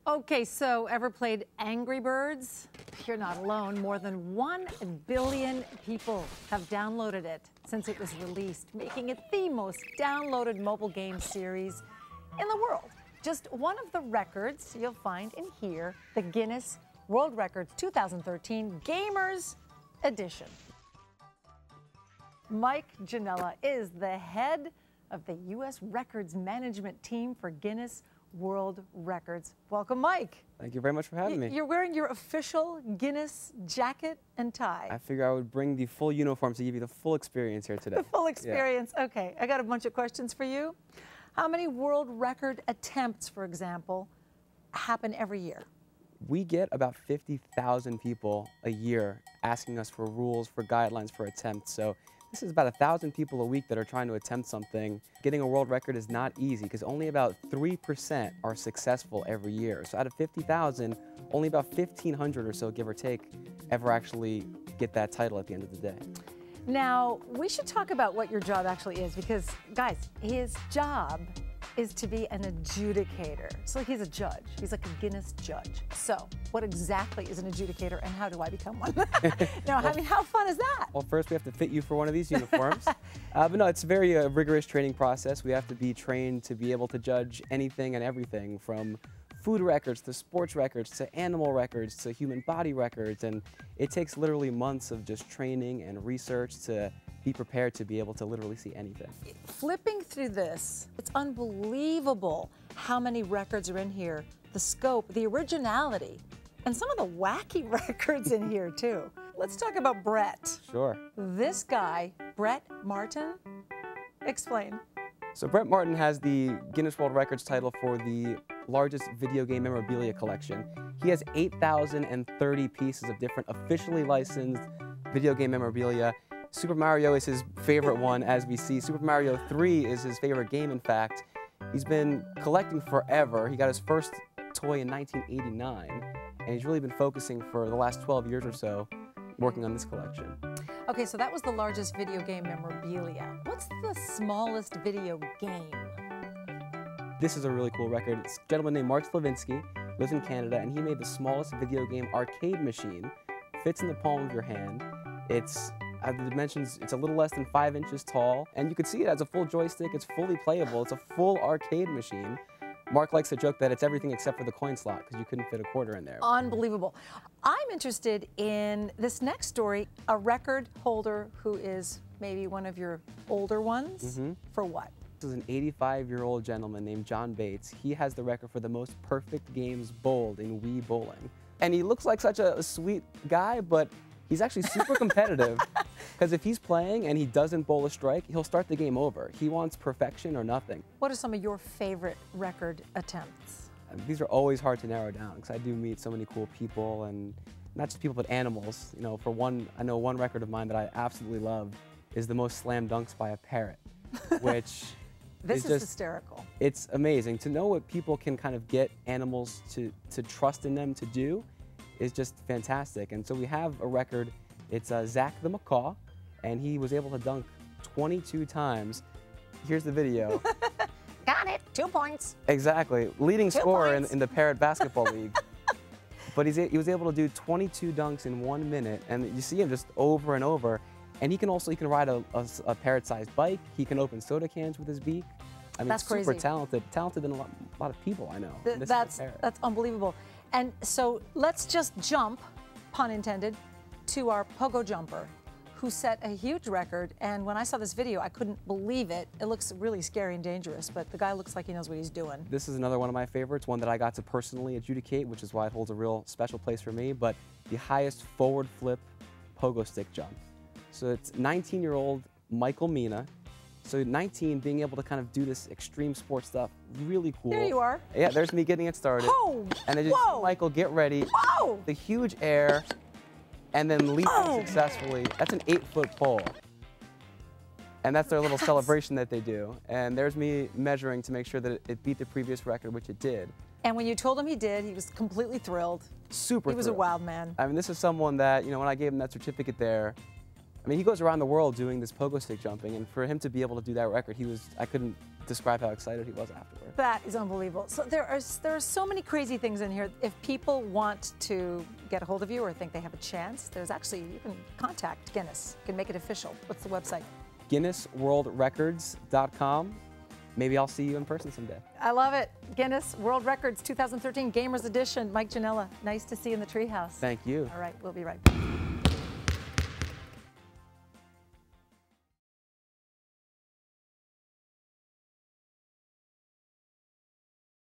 Okay, so ever played Angry Birds? You're not alone. More than 1 billion people have downloaded it since it was released, making it the most downloaded mobile game series in the world. Just one of the records you'll find in here, the Guinness World Records 2013 Gamers Edition. Mike Janela is the head of the U.S. Records Management Team for Guinness World Records. Welcome, Mike. Thank you very much for having me. You're wearing your official Guinness jacket and tie. I figure I would bring the full uniform to give you the full experience here today. The full experience. Yeah. Okay, I got a bunch of questions for you. How many world record attempts, for example, happen every year? We get about 50,000 people a year asking us for rules, for guidelines, for attempts. So this is about 1,000 people a week that are trying to attempt something. Getting a world record is not easy because only about 3% are successful every year. So out of 50,000, only about 1,500 or so, give or take, ever actually get that title at the end of the day. Now, we should talk about what your job actually is because, guys, his job is to be an adjudicator. So he's a judge. He's like a Guinness judge. So what exactly is an adjudicator and how do I become one? Now, I mean, how fun is that? Well, first we have to fit you for one of these uniforms. But no, it's a very rigorous training process. We have to be trained to be able to judge anything and everything from food records to sports records to animal records to human body records. And it takes literally months of just training and research to be prepared to be able to literally see anything. Flipping through this, it's unbelievable how many records are in here, the scope, the originality, and some of the wacky records in here too. Let's talk about Brett. Sure. This guy, Brett Martin, explain. So Brett Martin has the Guinness World Records title for the largest video game memorabilia collection. He has 8,030 pieces of different officially licensed video game memorabilia. Super Mario is his favorite one, as we see. Super Mario 3 is his favorite game, in fact. He's been collecting forever. He got his first toy in 1989, and he's really been focusing for the last 12 years or so working on this collection. Okay, so that was the largest video game memorabilia. What's the smallest video game? This is a really cool record. It's a gentleman named Mark Slavinsky, lives in Canada, and he made the smallest video game arcade machine. Fits in the palm of your hand. It's the dimensions, it's a little less than 5 inches tall, and you can see it has a full joystick. It's fully playable. It's a full arcade machine. Mark likes to joke that it's everything except for the coin slot because you couldn't fit a quarter in there. Unbelievable. I'm interested in this next story, a record holder who is maybe one of your older ones. For what? This is an 85-year-old gentleman named John Bates. He has the record for the most perfect games bowled in Wii bowling. And he looks like such a sweet guy, but he's actually super competitive because if he's playing and he doesn't bowl a strike, he'll start the game over. He wants perfection or nothing. What are some of your favorite record attempts? These are always hard to narrow down because I do meet so many cool people, and not just people but animals. You know, for one, I know one record of mine that I absolutely love is the most slam dunks by a parrot, which This is hysterical. It's amazing to know what people can kind of get animals to trust in them to do. Is just fantastic. And so we have a record. It's Zach the macaw, and he was able to dunk 22 times. Here's the video. Got it, 2 points. Exactly, leading scorer in the Parrot Basketball League. But he was able to do 22 dunks in 1 minute, and you see him just over and over. And he can ride a parrot-sized bike. He can open soda cans with his beak. I mean, that's super crazy. Talented than a lot of people I know. That's unbelievable. And so let's just jump, pun intended, to our pogo jumper, who set a huge record. And when I saw this video, I couldn't believe it. It looks really scary and dangerous, but the guy looks like he knows what he's doing. This is another one of my favorites, one that I got to personally adjudicate, which is why it holds a real special place for me, but the highest forward flip pogo stick jump. So it's 19-year-old Michael Mina. So 19, being able to kind of do this extreme sports stuff, really cool. There you are. Yeah, there's me getting it started. Oh, and then just Michael, get ready. Whoa! The huge air, and then leaping successfully. That's an 8-foot pole. And that's their little celebration that they do. And there's me measuring to make sure that it beat the previous record, which it did. And when you told him he did, he was completely thrilled. Super He was thrilled. a wild man. I mean, this is someone that, you know, when I gave him that certificate there, I mean, he goes around the world doing this pogo stick jumping, and for him to be able to do that record, I couldn't describe how excited he was afterward. That is unbelievable. So there are so many crazy things in here. If people want to get a hold of you or think they have a chance, there's actually, you can contact Guinness. You can make it official. What's the website? GuinnessWorldRecords.com. Maybe I'll see you in person someday. I love it. Guinness World Records 2013 Gamers Edition. Mike Janela, nice to see you in the Treehouse. Thank you. All right, we'll be right back.